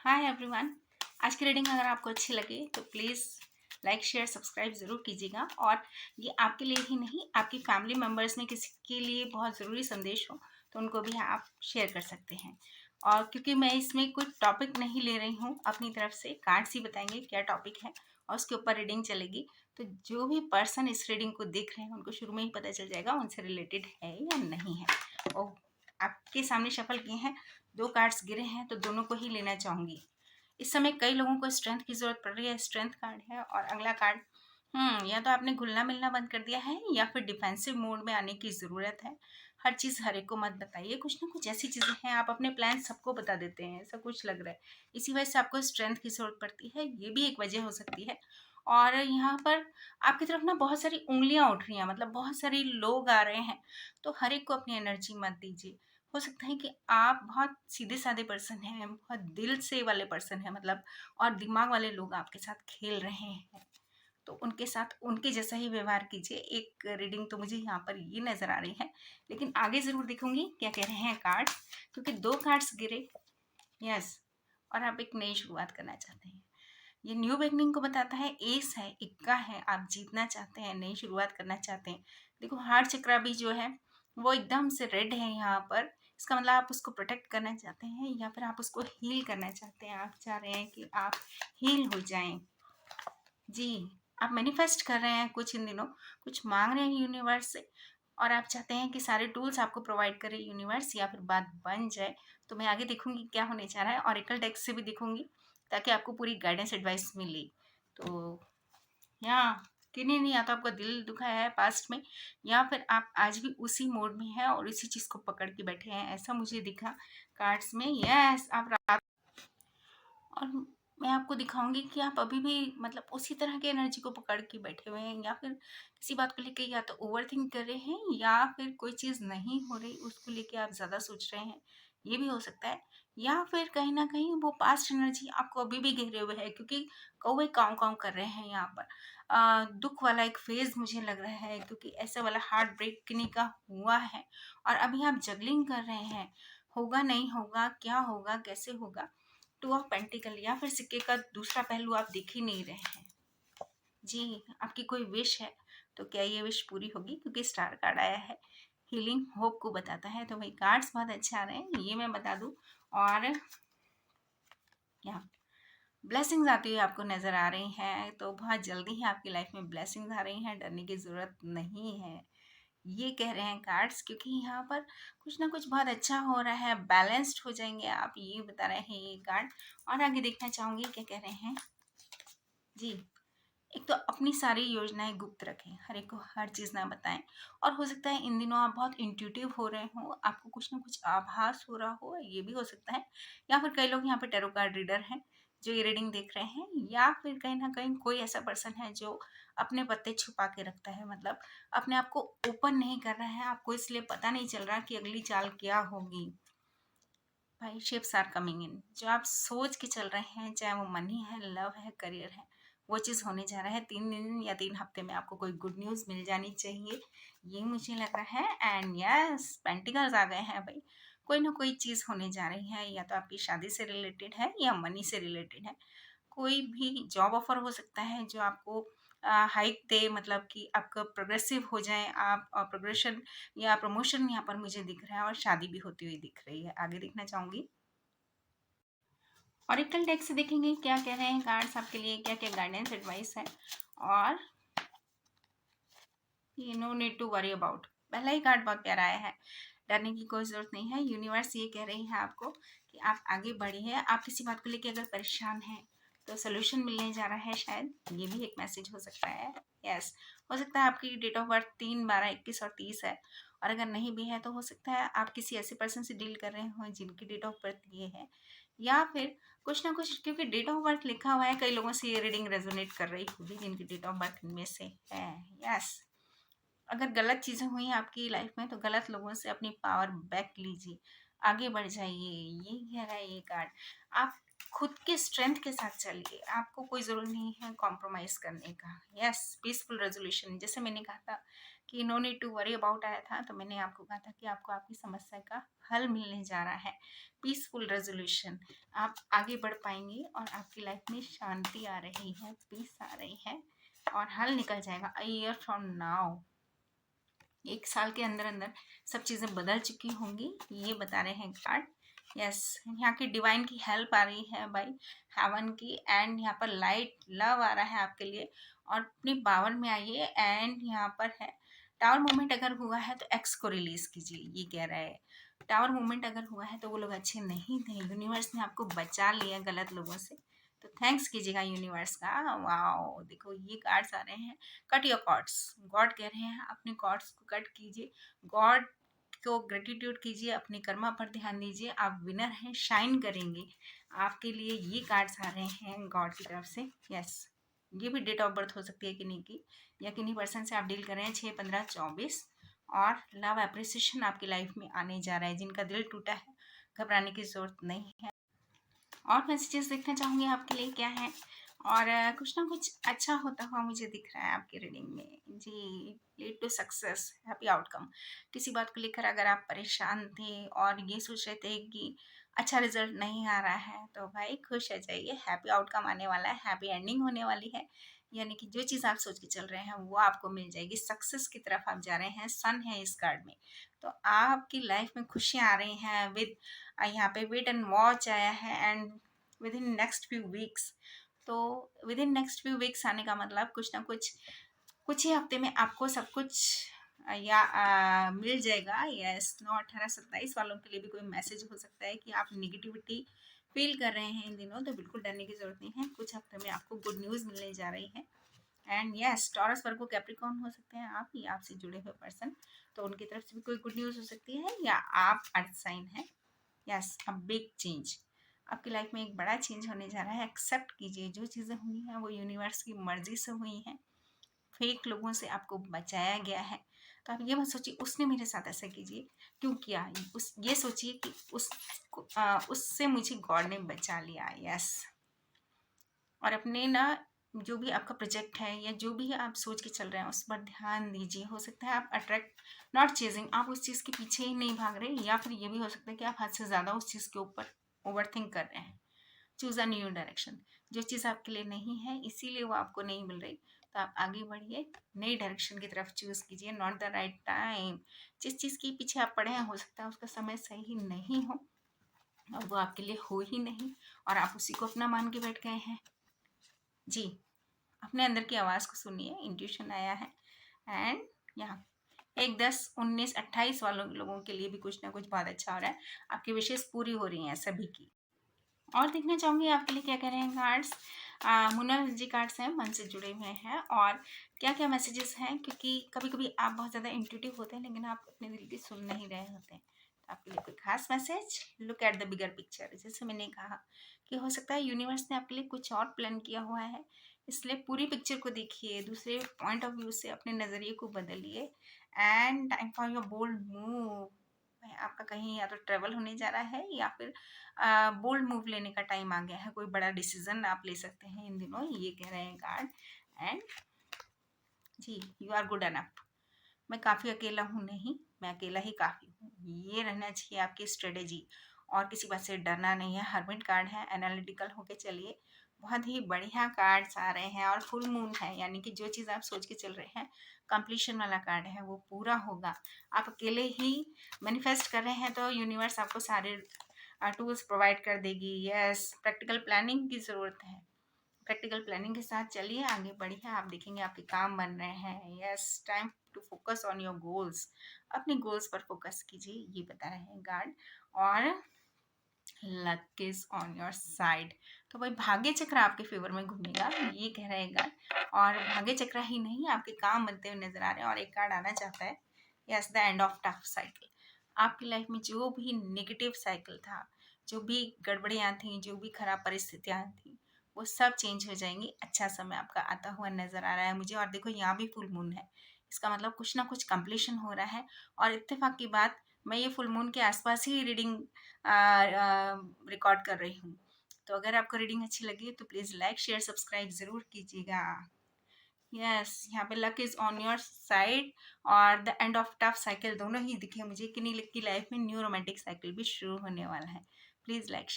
Hi everyone. आज की reading अगर आपको अच्छी लगे तो प्लीज़ लाइक शेयर सब्सक्राइब ज़रूर कीजिएगा। और ये आपके लिए ही नहीं, आपकी फैमिली मेम्बर्स में किसी के लिए बहुत ज़रूरी संदेश हो तो उनको भी आप शेयर कर सकते हैं। और क्योंकि मैं इसमें कोई टॉपिक नहीं ले रही हूँ, अपनी तरफ से कार्ड्स ही बताएंगे क्या टॉपिक है और उसके ऊपर रीडिंग चलेगी। तो जो भी पर्सन इस रीडिंग को देख रहे हैं उनको शुरू में ही पता चल जाएगा उनसे रिलेटेड है या नहीं है। ओह, आपके सामने शफल किए हैं, 2 कार्ड्स गिरे हैं तो दोनों को ही लेना चाहूँगी। इस समय कई लोगों को स्ट्रेंथ की ज़रूरत पड़ रही है, स्ट्रेंथ कार्ड है। और अगला कार्ड, या तो आपने घुलना मिलना बंद कर दिया है या फिर डिफेंसिव मोड में आने की ज़रूरत है। हर चीज़ हर एक को मत बताइए, कुछ ना कुछ ऐसी चीज़ें हैं आप अपने प्लान सबको बता देते हैं, ऐसा कुछ लग रहा है। इसी वजह से आपको स्ट्रेंथ की ज़रूरत पड़ती है, ये भी एक वजह हो सकती है। और यहाँ पर आपकी तरफ ना बहुत सारी उंगलियां उठ रही हैं, मतलब बहुत सारे लोग आ रहे हैं, तो हर एक को अपनी एनर्जी मत दीजिए। हो सकता है कि आप बहुत सीधे साधे पर्सन हैं, बहुत दिल से वाले पर्सन हैं, मतलब और दिमाग वाले लोग आपके साथ खेल रहे हैं, तो उनके साथ उनके जैसा ही व्यवहार कीजिए। एक रीडिंग तो मुझे यहाँ पर ये नज़र आ रही है, लेकिन आगे ज़रूर देखूंगी क्या कह रहे हैं कार्ड्स, क्योंकि 2 कार्ड्स गिरे। यस, और आप एक नई शुरुआत करना चाहते हैं, ये न्यू बिगनिंग को बताता है। एस है, इक्का है, आप जीतना चाहते हैं, नई शुरुआत करना चाहते हैं। देखो हार्ट चक्रा भी जो है वो एकदम से रेड है यहाँ पर, इसका मतलब आप उसको प्रोटेक्ट करना चाहते हैं या फिर आप उसको हील करना चाहते हैं। आप चाह रहे हैं कि आप हील हो जाएं। जी, आप मैनिफेस्ट कर रहे हैं कुछ इन दिनों, कुछ मांग रहे हैं यूनिवर्स से, और आप चाहते हैं कि सारे टूल्स आपको प्रोवाइड करे यूनिवर्स, या फिर बात बन जाए। तो मैं आगे देखूंगी क्या होने जा रहा है, ऑरेकल डेक से भी देखूंगी ताकि आपको पूरी गाइडेंस एडवाइस मिले। तो यहाँ किन्हीं नहीं, या तो आपका दिल दुखा है पास्ट में, या फिर आप आज भी उसी मोड में हैं और इसी चीज़ को पकड़ के बैठे हैं, ऐसा मुझे दिखा कार्ड्स में। यस, आप रात, और मैं आपको दिखाऊंगी कि आप अभी भी मतलब उसी तरह की एनर्जी को पकड़ के बैठे हुए हैं, या फिर किसी बात को लेके या तो ओवर थिंक कर रहे हैं, या फिर कोई चीज़ नहीं हो रही उसको लेके आप ज़्यादा सोच रहे हैं, ये भी हो सकता है। या फिर कहीं ना कहीं वो पास्ट एनर्जी आपको अभी भी घेरे हुए है, क्योंकि कौवे काँव काँव कर रहे हैं यहाँ पर। दुख वाला एक फेज मुझे लग रहा है, क्योंकि ऐसा वाला हार्ट ब्रेकने का हुआ है, और अभी आप जगलिंग कर रहे हैं, होगा नहीं होगा, क्या होगा कैसे होगा। 2 ऑफ पेंटिकल, या फिर सिक्के का दूसरा पहलू आप देख ही नहीं रहे हैं। जी, आपकी कोई विश है तो क्या ये विश पूरी होगी, क्योंकि स्टार कार्ड आया है, हीलिंग होप को बताता है। तो भाई कार्ड्स बहुत अच्छे आ रहे हैं, ये मैं बता दूं। और यहाँ ब्लेसिंग्स आती हुई आपको नज़र आ रही हैं, तो बहुत जल्दी ही आपकी लाइफ में ब्लेसिंग्स आ रही हैं, डरने की ज़रूरत नहीं है, ये कह रहे हैं कार्ड्स। क्योंकि यहाँ पर कुछ ना कुछ बहुत अच्छा हो रहा है, बैलेंस्ड हो जाएंगे आप, ये बता रहे हैं ये कार्ड। और आगे देखना चाहूँगी क्या कह रहे हैं। जी, एक तो अपनी सारी योजनाएं गुप्त रखें, हर एक को हर चीज़ ना बताएं। और हो सकता है इन दिनों आप बहुत इंट्यूटिव हो रहे हो, आपको कुछ ना कुछ आभास हो रहा हो, ये भी हो सकता है। या फिर कई लोग यहाँ पे टैरो कार्ड रीडर हैं जो ये रीडिंग देख रहे हैं, या फिर कहीं ना कहीं कोई ऐसा पर्सन है जो अपने पत्ते छुपा के रखता है, मतलब अपने आप को ओपन नहीं कर रहा है, आपको इसलिए पता नहीं चल रहा कि अगली चाल क्या होगी। भाई शिप्स आर कमिंग इन, जो आप सोच के चल रहे हैं, चाहे वो मनी है, लव है, करियर है, वो चीज़ होने जा रहा है। 3 दिन या 3 हफ्ते में आपको कोई गुड न्यूज़ मिल जानी चाहिए, ये मुझे लग रहा है। एंड यस, पेंटिकल्स आ गए हैं भाई, कोई ना कोई चीज़ होने जा रही है, या तो आपकी शादी से रिलेटेड है या मनी से रिलेटेड है। कोई भी जॉब ऑफर हो सकता है जो आपको हाइक दे, मतलब कि आपका प्रोग्रेसिव हो जाए आप, प्रोग्रेशन या प्रमोशन यहाँ पर मुझे दिख रहा है, और शादी भी होती हुई दिख रही है। आगे देखना चाहूँगी, ऑरिकल डेक से देखेंगे क्या कह रहे हैं कार्ड्स आपके लिए, क्या क्या गाइडेंस एडवाइस है। और ये no need to worry about, पहला ही कार्ड बहुत प्यारा आया है, डरने की कोई ज़रूरत नहीं है। यूनिवर्स ये कह रही है आपको कि आप आगे बढ़िए। आप किसी बात को लेकर अगर परेशान हैं तो सोल्यूशन मिलने जा रहा है, शायद ये भी एक मैसेज हो सकता है। यस, हो सकता है आपकी डेट ऑफ बर्थ 3, 12, 21 और 30 है, और अगर नहीं भी है तो हो सकता है आप किसी ऐसे पर्सन से डील कर रहे हो जिनकी डेट ऑफ बर्थ ये है, या फिर कुछ ना कुछ, क्योंकि डेट ऑफ बर्थ लिखा हुआ है, कई लोगों से ये रीडिंग रेजोनेट कर रही होगी जिनकी डेट ऑफ बर्थ इनमें से है। यस, अगर गलत चीज़ें हुई आपकी लाइफ में तो गलत लोगों से अपनी पावर बैक लीजिए, आगे बढ़ जाइए, ये कह रहा है ये कार्ड। आप खुद के स्ट्रेंथ के साथ चलिए, आपको कोई ज़रूरत नहीं है कॉम्प्रोमाइज़ करने का। यस, पीसफुल रेजोल्यूशन, जैसे मैंने कहा था कि no need to worry about आया था, तो मैंने आपको कहा था कि आपको आपकी समस्या का हल मिलने जा रहा है, पीसफुल रेजोल्यूशन। आप आगे बढ़ पाएंगे और आपकी लाइफ में शांति आ रही है, पीस आ रही है और हल निकल जाएगा। अ ईयर फ्रॉम नाउ, 1 साल के अंदर अंदर सब चीज़ें बदल चुकी होंगी, ये बता रहे हैं कार्ड। यस, यहाँ की डिवाइन की हेल्प आ रही है भाई, हेवन की, एंड यहाँ पर लाइट लव आ रहा है आपके लिए। और अपनी पावर में आइए। एंड यहाँ पर है टावर मूवमेंट अगर हुआ है तो एक्स को रिलीज कीजिए, ये कह रहा है। टावर मूवमेंट अगर हुआ है तो वो लोग अच्छे नहीं थे, यूनिवर्स ने आपको बचा लिया गलत लोगों से, तो थैंक्स कीजिएगा यूनिवर्स का। वाओ, देखो ये कार्ड्स आ रहे हैं। कट योर कॉर्ड्स, गॉड कह रहे हैं अपने कॉर्ड्स को कट कीजिए, गॉड को ग्रेटिट्यूड कीजिए, अपने कर्मा पर ध्यान दीजिए, आप विनर हैं, शाइन करेंगे। आपके लिए ये कार्ड्स आ रहे हैं गॉड की तरफ से। यस, ये भी डेट ऑफ बर्थ हो सकती है किन्हीं की, या किन्हीं पर्सन से आप डील कर रहे हैं 6, 15, 24। और लव एप्रिसिएशन आपकी लाइफ में आने जा रहा है। जिनका दिल टूटा है, घबराने की जरूरत नहीं है। और मैसेजेस देखना चाहूँगी आपके लिए क्या है, और कुछ ना कुछ अच्छा होता हुआ मुझे दिख रहा है आपकी रीडिंग में जी। Lead to success, happy outcome. किसी बात को लेकर अगर आप परेशान थे और ये सोच रहे थे कि अच्छा रिजल्ट नहीं आ रहा है, तो भाई खुश हो जाइए, हैप्पी आउटकम आने वाला है, हैप्पी एंडिंग होने वाली है। यानी कि जो चीज़ आप सोच के चल रहे हैं वो आपको मिल जाएगी, सक्सेस की तरफ आप जा रहे हैं। सन है इस कार्ड में, तो आपकी लाइफ में खुशियाँ आ रही हैं। विद यहाँ पे वेट एंड वॉच आया है, and within next few weeks. तो within next few weeks आने का मतलब कुछ ना कुछ, कुछ ही हफ्ते में आपको सब कुछ मिल जाएगा। यस, 9, 18, 27 वालों के लिए भी कोई मैसेज हो सकता है कि आप निगेटिविटी फील कर रहे हैं इन दिनों, तो बिल्कुल डरने की जरूरत नहीं है। कुछ हफ्ते में आपको गुड न्यूज़ मिलने जा रही है। And yes, taurus, Virgo, Capricorn हो सकते हैं आप, या आपसे जुड़े हुए पर्सन, तो उनकी तरफ से भी कोई गुड न्यूज़ हो सकती है, या आप अर्थ साइन है। यस, अ बिग चेंज, आपकी लाइफ में एक बड़ा चेंज होने जा रहा है। एक्सेप्ट कीजिए, जो चीज़ें हुई हैं वो यूनिवर्स की मर्जी से हुई हैं। फेक लोगों से आपको बचाया गया है, तो आप ये मत सोचिए उसने मेरे साथ ऐसा कीजिए, क्यों किया, उस ये सोचिए कि उससे मुझे गॉड ने बचा लिया। यस, और अपने ना, जो भी आपका प्रोजेक्ट है या जो भी आप सोच के चल रहे हैं उस पर ध्यान दीजिए। हो सकता है आप अट्रैक्ट, नॉट चेजिंग, आप उस चीज़ के पीछे ही नहीं भाग रहे, या फिर ये भी हो सकता है कि आप हद से ज़्यादा उस चीज़ के ऊपर ओवर थिंक कर रहे हैं। चूज़ अ न्यू डायरेक्शन, जो चीज़ आपके लिए नहीं है इसीलिए वो आपको नहीं मिल रही, तो आप आगे बढ़िए, नई डायरेक्शन की तरफ चूज़ कीजिए। नॉट द राइट टाइम, जिस चीज़ के पीछे आप पड़े हैं हो सकता है उसका समय सही नहीं हो, और वो आपके लिए हो ही नहीं, और आप उसी को अपना मान के बैठ गए हैं। जी, अपने अंदर की आवाज़ को सुनिए, इंट्यूशन आया है। एंड यहाँ 1, 10, 19, 28 वालों लोगों के लिए भी कुछ ना कुछ बहुत अच्छा हो रहा है, आपकी विशेष पूरी हो रही हैं सभी की। और देखना चाहूँगी आपके लिए क्या कह रहे हैं कार्ड्स। मुन्ना जी कार्ड्स हैं, मन से जुड़े हुए हैं, और क्या क्या मैसेजेस हैं, क्योंकि कभी कभी आप बहुत ज़्यादा इंट्यूटिव होते हैं लेकिन आप अपने दिल की सुन नहीं रहे होते हैं, तो आपके लिए कोई खास message. Look at the bigger picture, जैसे मैंने कहा कि हो सकता है यूनिवर्स ने आपके लिए कुछ और प्लान किया हुआ है, इसलिए पूरी पिक्चर को देखिए, दूसरे पॉइंट ऑफ व्यू से अपने नज़रिए को बदलिए। And time for your bold move, आपका कहीं या तो ट्रेवल होने जा रहा है, या फिर बोल्ड मूव लेने का टाइम आ गया है, कोई बड़ा डिसीजन आप ले सकते हैं इन दिनों, ये कह रहे हैं कार्ड। एंड जी, यू आर गुड एनफ, मैं काफ़ी अकेला हूँ, नहीं, मैं अकेला ही काफ़ी हूँ, ये रहना चाहिए आपकी स्ट्रेटेजी, और किसी बात से डरना नहीं है। हर्मिट कार्ड है, एनालिटिकल होके चलिए, बहुत ही बढ़िया कार्ड्स आ रहे हैं, और फुल मून है, यानी कि जो चीज़ आप सोच के चल रहे हैं, कंप्लीशन वाला कार्ड है, वो पूरा होगा। आप अकेले ही मैनिफेस्ट कर रहे हैं तो यूनिवर्स आपको सारे टूल्स प्रोवाइड कर देगी। यस, प्रैक्टिकल प्लानिंग की ज़रूरत है, प्रैक्टिकल प्लानिंग के साथ चलिए, आगे बढ़िए, आप देखेंगे आपके काम बन रहे हैं। Yes, time to focus on your goals, अपने गोल्स पर फोकस कीजिए, ये बता रहे हैं गार्ड। और luck is on your side, तो भाई भाग्य चक्र आपके फेवर में घूमेगा, ये कह रहे हैं गार्ड। और भाग्य चक्र ही नहीं, आपके काम बनते हुए नजर आ रहे हैं। और एक कार्ड आना चाहता है, yes, the end of tough cycle, आपकी लाइफ में जो भी नेगेटिव साइकिल था, जो भी गड़बड़ियाँ थी, जो भी खराब परिस्थितियाँ थी, वो सब चेंज हो जाएंगी। अच्छा समय आपका आता हुआ नजर आ रहा है मुझे। और देखो यहाँ भी फुल मून है, इसका मतलब कुछ ना कुछ कंप्लीशन हो रहा है। और इत्तेफाक की बात, मैं ये फुल मून के आसपास ही रीडिंग रिकॉर्ड कर रही हूँ। तो अगर आपको रीडिंग अच्छी लगी तो प्लीज़ लाइक शेयर सब्सक्राइब ज़रूर कीजिएगा। यस, यहाँ पे luck is on your side और the end of tough cycle दोनों ही दिखे मुझे कि नील की लाइफ में न्यू रोमांटिक साइकिल भी शुरू होने वाला है। Please like